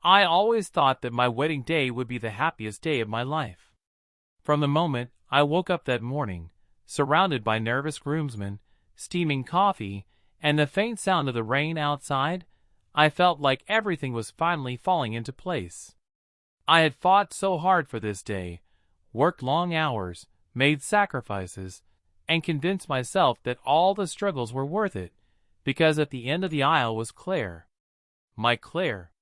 I always thought that my wedding day would be the happiest day of my life. From the moment I woke up that morning, surrounded by nervous groomsmen, steaming coffee, and the faint sound of the rain outside, I felt like everything was finally falling into place. I had fought so hard for this day, worked long hours, made sacrifices, and convinced myself that all the struggles were worth it, because at the end of the aisle was Claire. My Claire.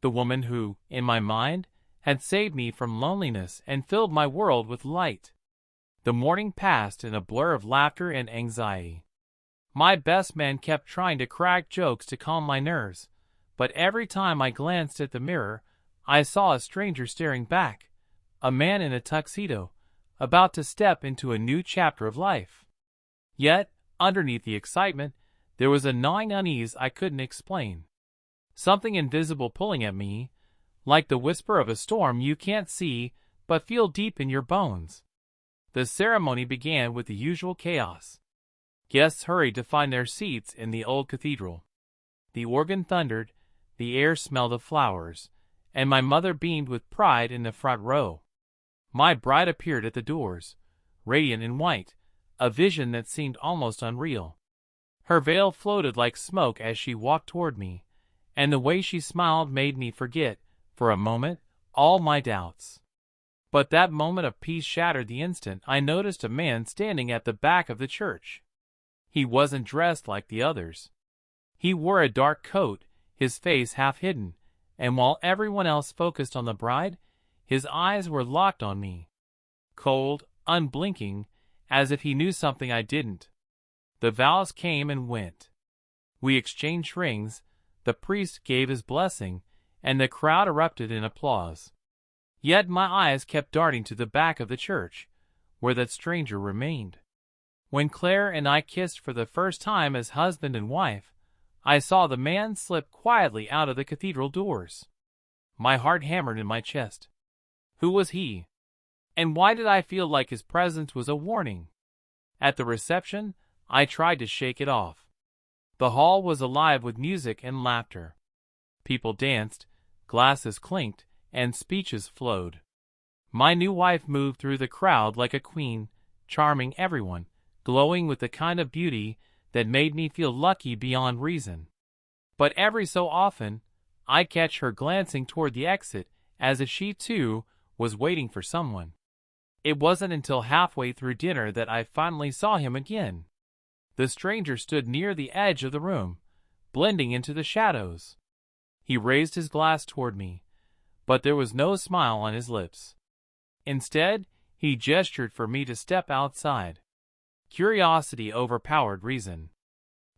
The woman who, in my mind, had saved me from loneliness and filled my world with light. The morning passed in a blur of laughter and anxiety. My best man kept trying to crack jokes to calm my nerves, but every time I glanced at the mirror, I saw a stranger staring back, a man in a tuxedo, about to step into a new chapter of life. Yet, underneath the excitement, there was a gnawing unease I couldn't explain. Something invisible pulling at me, like the whisper of a storm you can't see but feel deep in your bones. The ceremony began with the usual chaos. Guests hurried to find their seats in the old cathedral. The organ thundered, the air smelled of flowers, and my mother beamed with pride in the front row. My bride appeared at the doors, radiant in white, a vision that seemed almost unreal. Her veil floated like smoke as she walked toward me, and the way she smiled made me forget, for a moment, all my doubts. But that moment of peace shattered the instant I noticed a man standing at the back of the church. He wasn't dressed like the others. He wore a dark coat, his face half hidden, and while everyone else focused on the bride, his eyes were locked on me. Cold, unblinking, as if he knew something I didn't. The vows came and went. We exchanged rings, the priest gave his blessing, and the crowd erupted in applause. Yet my eyes kept darting to the back of the church, where that stranger remained. When Claire and I kissed for the first time as husband and wife, I saw the man slip quietly out of the cathedral doors. My heart hammered in my chest. Who was he? And why did I feel like his presence was a warning? At the reception, I tried to shake it off. The hall was alive with music and laughter. People danced, glasses clinked, and speeches flowed. My new wife moved through the crowd like a queen, charming everyone, glowing with the kind of beauty that made me feel lucky beyond reason. But every so often, I'd catch her glancing toward the exit as if she too was waiting for someone. It wasn't until halfway through dinner that I finally saw him again. The stranger stood near the edge of the room, blending into the shadows. He raised his glass toward me, but there was no smile on his lips. Instead, he gestured for me to step outside. Curiosity overpowered reason.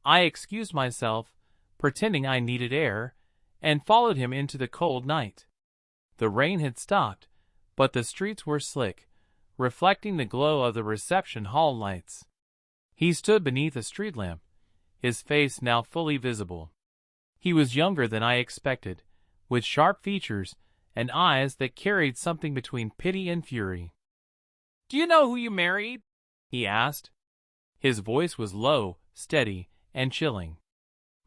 I excused myself, pretending I needed air, and followed him into the cold night. The rain had stopped, but the streets were slick, reflecting the glow of the reception hall lights. He stood beneath a street lamp, his face now fully visible. He was younger than I expected, with sharp features and eyes that carried something between pity and fury. "Do you know who you married?" he asked. His voice was low, steady, and chilling.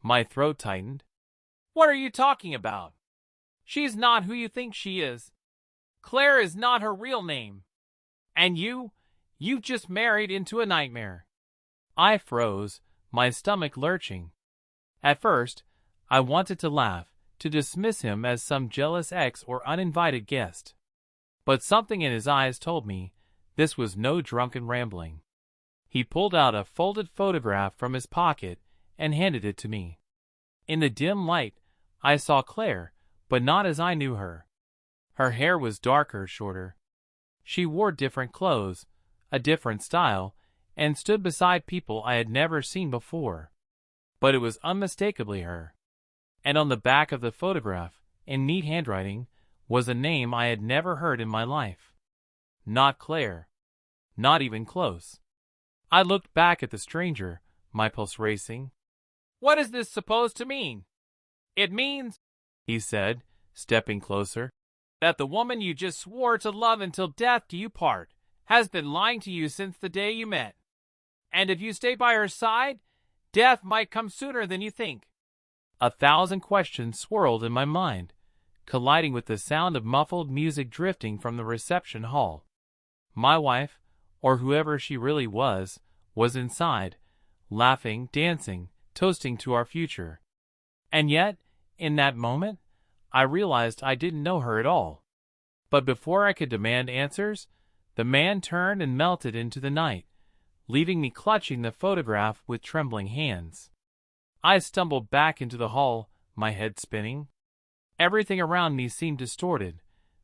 My throat tightened. "What are you talking about? She's not who you think she is. Claire is not her real name. And you've just married into a nightmare." I froze, my stomach lurching. At first, I wanted to laugh, to dismiss him as some jealous ex or uninvited guest. But something in his eyes told me this was no drunken rambling. He pulled out a folded photograph from his pocket and handed it to me. In the dim light, I saw Claire, but not as I knew her. Her hair was darker, shorter. She wore different clothes, a different style, and stood beside people I had never seen before. But it was unmistakably her. And on the back of the photograph, in neat handwriting, was a name I had never heard in my life. Not Claire. Not even close. I looked back at the stranger, my pulse racing. "What is this supposed to mean?" "It means," he said, stepping closer, "that the woman you just swore to love until death do you part has been lying to you since the day you met. And if you stay by her side, death might come sooner than you think." 1,000 questions swirled in my mind. colliding with the sound of muffled music drifting from the reception hall. My wife, or whoever she really was inside, laughing, dancing, toasting to our future. And yet, in that moment, I realized I didn't know her at all. But before I could demand answers, the man turned and melted into the night, leaving me clutching the photograph with trembling hands. I stumbled back into the hall, my head spinning. Everything around me seemed distorted,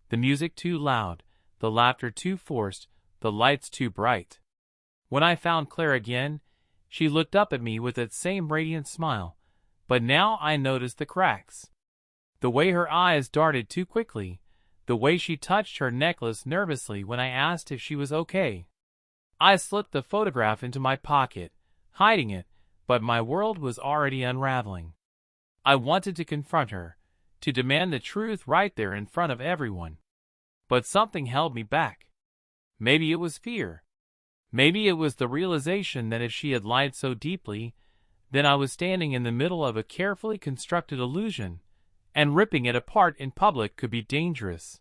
the music too loud, the laughter too forced, the lights too bright. When I found Claire again, she looked up at me with that same radiant smile, but now I noticed the cracks. The way her eyes darted too quickly, the way she touched her necklace nervously when I asked if she was okay. I slipped the photograph into my pocket, hiding it, but my world was already unraveling. I wanted to confront her, to demand the truth right there in front of everyone. But something held me back. Maybe it was fear. Maybe it was the realization that if she had lied so deeply, then I was standing in the middle of a carefully constructed illusion, and ripping it apart in public could be dangerous.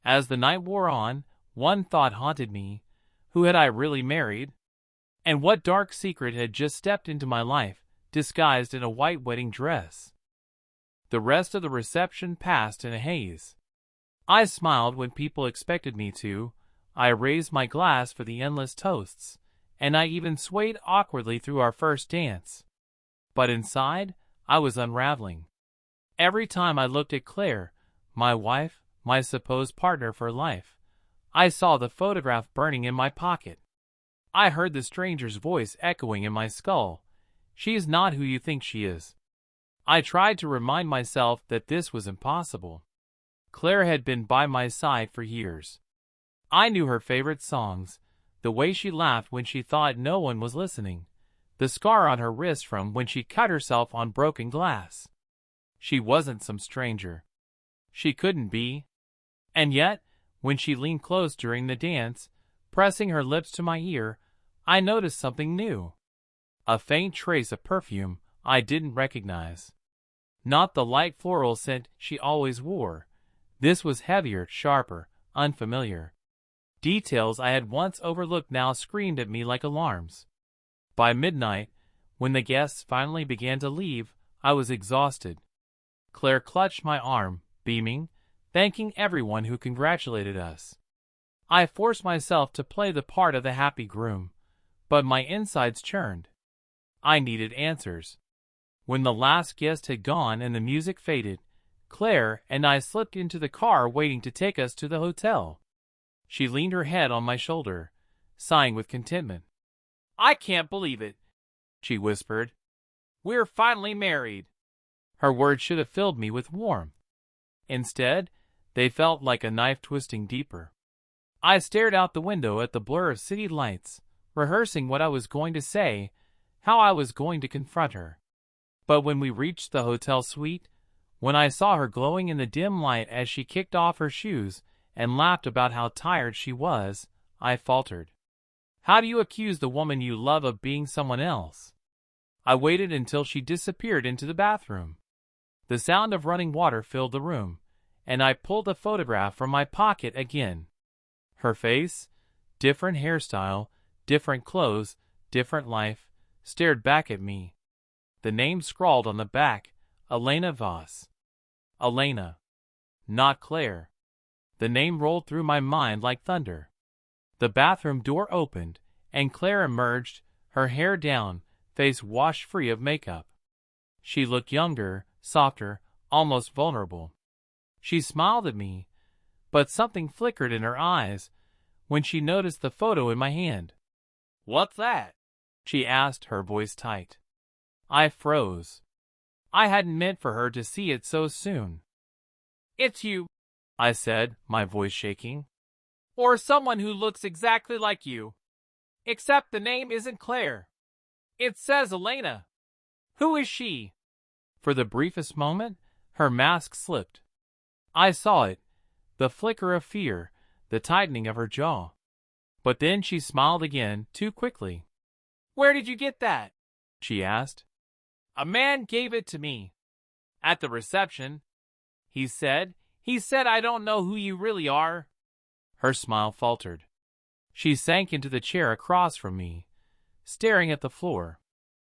As the night wore on, one thought haunted me. Who had I really married? And what dark secret had just stepped into my life, disguised in a white wedding dress? The rest of the reception passed in a haze. I smiled when people expected me to. I raised my glass for the endless toasts, and I even swayed awkwardly through our first dance. But inside, I was unraveling. Every time I looked at Claire, my wife, my supposed partner for life, I saw the photograph burning in my pocket. I heard the stranger's voice echoing in my skull. She is not who you think she is. I tried to remind myself that this was impossible. Claire had been by my side for years. I knew her favorite songs, the way she laughed when she thought no one was listening, the scar on her wrist from when she cut herself on broken glass. She wasn't some stranger. She couldn't be. And yet, when she leaned close during the dance, pressing her lips to my ear, I noticed something new. A faint trace of perfume I didn't recognize. Not the light floral scent she always wore. This was heavier, sharper, unfamiliar. Details I had once overlooked now screamed at me like alarms. By midnight, when the guests finally began to leave, I was exhausted. Claire clutched my arm, beaming, thanking everyone who congratulated us. I forced myself to play the part of the happy groom, but my insides churned. I needed answers. When the last guest had gone and the music faded, Claire and I slipped into the car waiting to take us to the hotel. She leaned her head on my shoulder, sighing with contentment. "I can't believe it," she whispered. "We're finally married." Her words should have filled me with warmth. Instead, they felt like a knife twisting deeper. I stared out the window at the blur of city lights, rehearsing what I was going to say, how I was going to confront her. But when we reached the hotel suite, when I saw her glowing in the dim light as she kicked off her shoes and laughed about how tired she was, I faltered. How do you accuse the woman you love of being someone else? I waited until she disappeared into the bathroom. The sound of running water filled the room, and I pulled the photograph from my pocket again. Her face, different hairstyle, different clothes, different life, stared back at me. The name scrawled on the back, Elena Voss. Elena. Not Claire. The name rolled through my mind like thunder. The bathroom door opened, and Claire emerged, her hair down, face washed free of makeup. She looked younger, softer, almost vulnerable. She smiled at me, but something flickered in her eyes when she noticed the photo in my hand. "What's that?" she asked, her voice tight. I froze. I hadn't meant for her to see it so soon. "It's you," I said, my voice shaking. "Or someone who looks exactly like you. Except the name isn't Claire. It says Elena. Who is she?" For the briefest moment, her mask slipped. I saw it, the flicker of fear, the tightening of her jaw. But then she smiled again, too quickly. "Where did you get that?" she asked. "A man gave it to me. At the reception," he said, He said I don't know who you really are. Her smile faltered. She sank into the chair across from me, staring at the floor.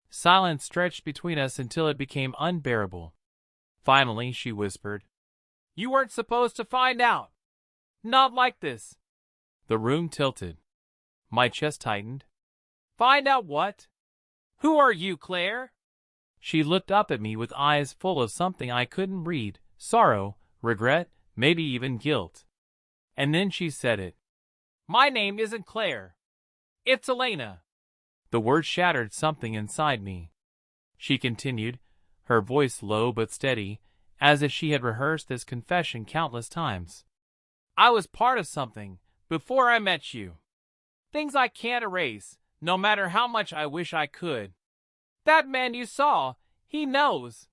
Silence stretched between us until it became unbearable. Finally, she whispered, "You weren't supposed to find out. Not like this." The room tilted. My chest tightened. "Find out what? Who are you, Claire?" She looked up at me with eyes full of something I couldn't read: sorrow, regret, maybe even guilt. And then she said it. "My name isn't Claire. It's Elena." The word shattered something inside me. She continued, her voice low but steady, as if she had rehearsed this confession countless times. "I was part of something before I met you. Things I can't erase, no matter how much I wish I could. That man you saw, he knows.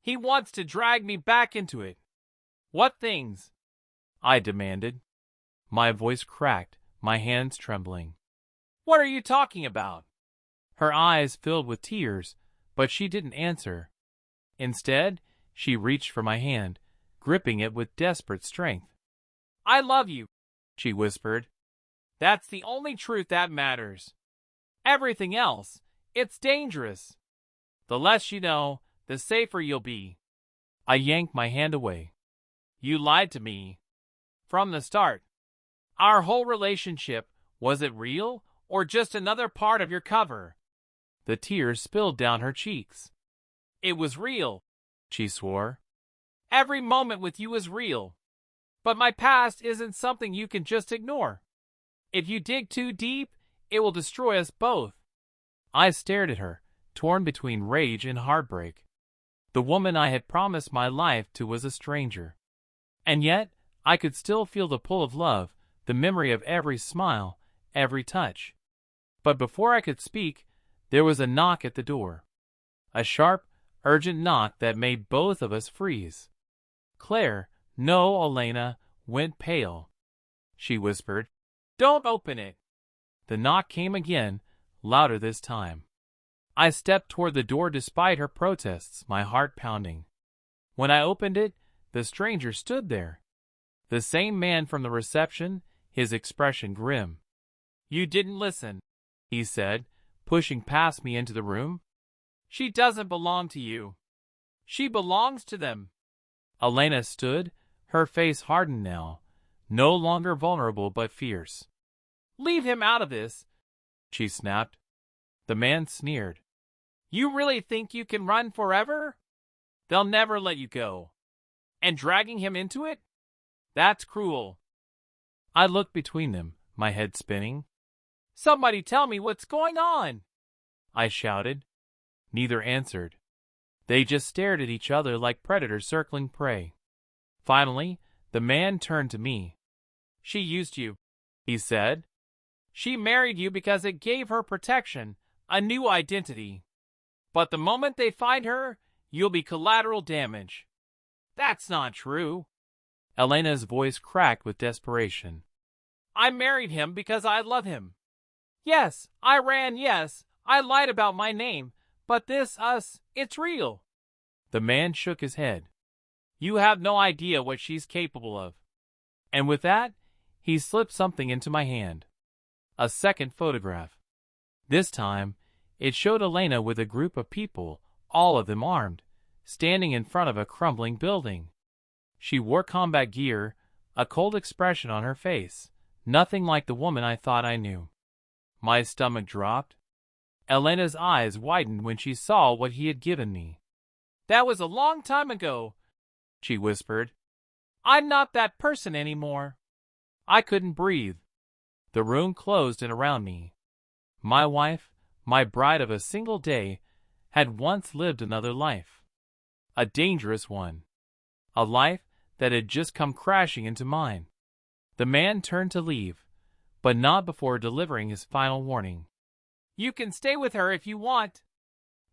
He wants to drag me back into it." "What things?" I demanded. My voice cracked, my hands trembling. "What are you talking about?" Her eyes filled with tears, but she didn't answer. Instead, she reached for my hand, gripping it with desperate strength. "I love you," she whispered. "That's the only truth that matters. Everything else, it's dangerous. The less you know, the safer you'll be." I yanked my hand away. "You lied to me. From the start. Our whole relationship, was it real or just another part of your cover?" The tears spilled down her cheeks. "It was real," she swore. "Every moment with you is real. But my past isn't something you can just ignore. If you dig too deep, it will destroy us both." I stared at her, torn between rage and heartbreak. The woman I had promised my life to was a stranger. And yet, I could still feel the pull of love, the memory of every smile, every touch. But before I could speak, there was a knock at the door. A sharp, urgent knock that made both of us freeze. Claire, no, Elena, went pale. She whispered, "Don't open it." The knock came again, louder this time. I stepped toward the door despite her protests, my heart pounding. When I opened it, the stranger stood there. The same man from the reception, his expression grim. "You didn't listen," he said, pushing past me into the room. "She doesn't belong to you. She belongs to them." Elena stood, her face hardened now, no longer vulnerable but fierce. "Leave him out of this," she snapped. The man sneered. "You really think you can run forever? They'll never let you go. And dragging him into it? That's cruel." I looked between them, my head spinning. "Somebody tell me what's going on!" I shouted. Neither answered. They just stared at each other like predators circling prey. Finally, the man turned to me. "She used you," he said. "She married you because it gave her protection, a new identity. But the moment they find her, you'll be collateral damage." "That's not true." Elena's voice cracked with desperation. "I married him because I love him. Yes, I ran, yes, I lied about my name, but it's real." The man shook his head. "You have no idea what she's capable of." And with that, he slipped something into my hand. A second photograph. This time, it showed Elena with a group of people, all of them armed, standing in front of a crumbling building. She wore combat gear, a cold expression on her face, nothing like the woman I thought I knew. My stomach dropped. Elena's eyes widened when she saw what he had given me. "That was a long time ago," she whispered. "I'm not that person anymore." I couldn't breathe. The room closed in around me. My wife, my bride of a single day, had once lived another life. A dangerous one. A life that had just come crashing into mine. The man turned to leave, but not before delivering his final warning. "You can stay with her if you want.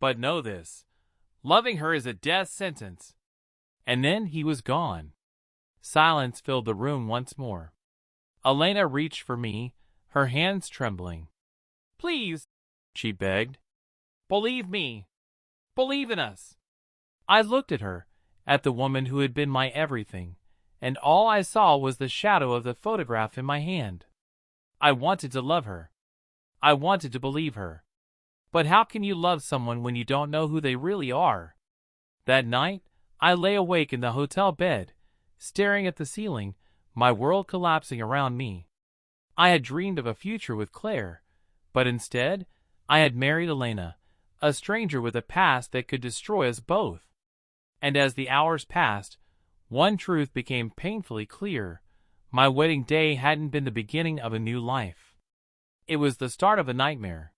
But know this, loving her is a death sentence." And then he was gone. Silence filled the room once more. Elena reached for me, her hands trembling. "Please," she begged. "Believe me. Believe in us." I looked at her, at the woman who had been my everything, and all I saw was the shadow of the photograph in my hand. I wanted to love her. I wanted to believe her. But how can you love someone when you don't know who they really are? That night, I lay awake in the hotel bed, staring at the ceiling, my world collapsing around me. I had dreamed of a future with Claire, but instead, I had married Elena, a stranger with a past that could destroy us both. And as the hours passed, one truth became painfully clear. My wedding day hadn't been the beginning of a new life. It was the start of a nightmare.